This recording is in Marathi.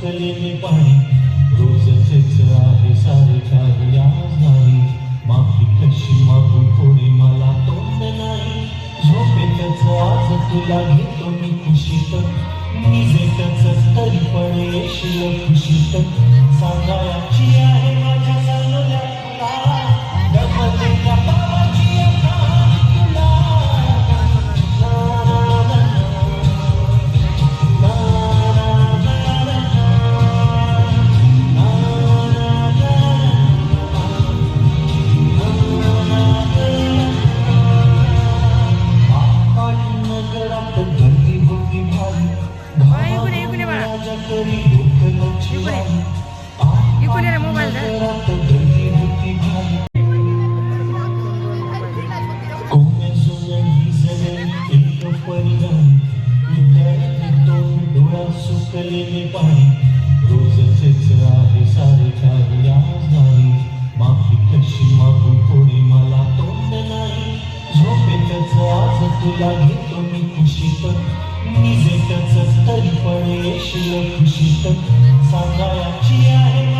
सुकलेले पाणी रोजचेच आहे सारे काही आज नाही माफी कशी मागू कोणी मला तोंड नाही झोपेतच आज तुला घेतो मी खुशीत निजेतच तरी पण येशील खुशीत सांगायची आहे माझ्या चांगल्या तुला गमलेल्या बाबाची कहाणी तुला सुकलेले पाणी रोजचेच आहे सारे काही आज नाही माफी कशी मागू कोणी मला तोंड नाही झोपेतच आज तुला घेतो मी खुशीत निजेतच तरी पण येशील खुशीत सांगायची आहे